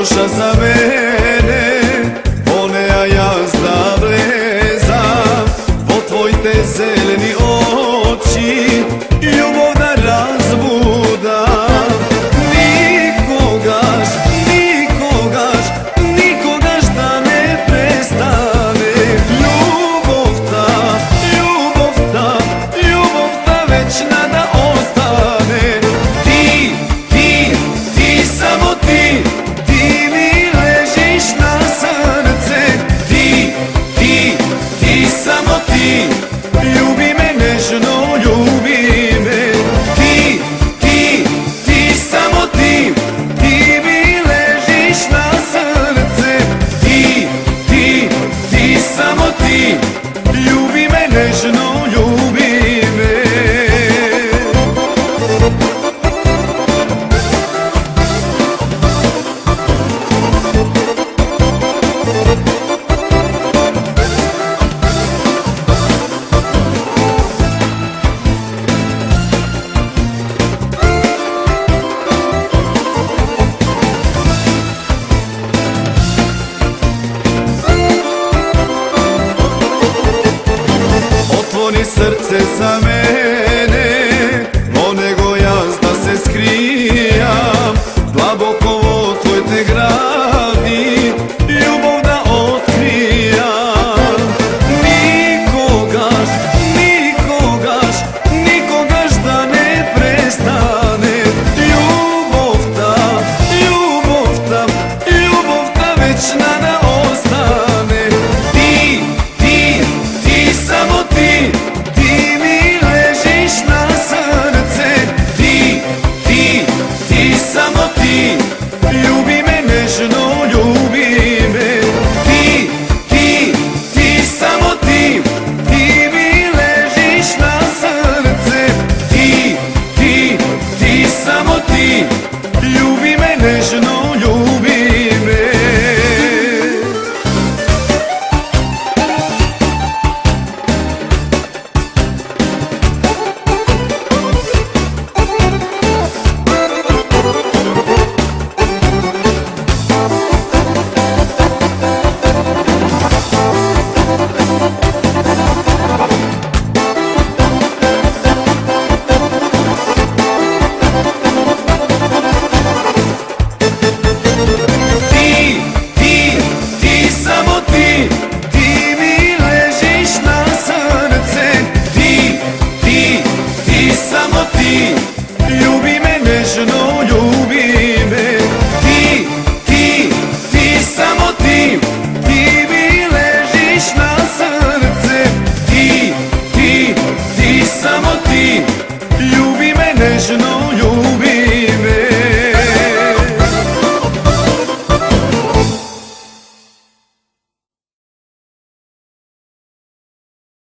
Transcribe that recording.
duša za mene vole, a ja zdavlezam po tvoj te zeleni oči, ljubav da razbudam. Nikogaš, nikogaš, nikogaš da ne prestane. Ljubav ta, ljubav ta, ljubav ta večna da ostane. Ti, ti, ti, samo ti, ti mi ležiš na srce. Ti, ti, ti, samo ti, ljubi me nežno, ljubi me. Ti, ti, ti, samo ti, ti mi ležiš na srce. Ti, ti, ti, samo ti, ljubi me nežno, ljubi me. Otvori srce za mene, no nego jazda se skrijam. Dlaboko tvoj te gradi, ljubav da otkrijam. Nikogaš, nikogaš, nikogaš da ne prestane. Ljubav ta, ljubav ta, ljubav ta večna da ostane. Ti, ti, ti, samo ti, ti mi ležiš na srce. Ti, ti, ti, samo ti, ljubi me nežno, ljubi me. Ti, ti, ti, samo ti, ti mi ležiš na srce. Ti, ti, ti, samo ti, ljubi me nežno, ljubi me. Ti, ti, ti, samo ti, ti mi ležiš na srce. Ti, ti, ti, samo ti, ljubi me nežno, ljubi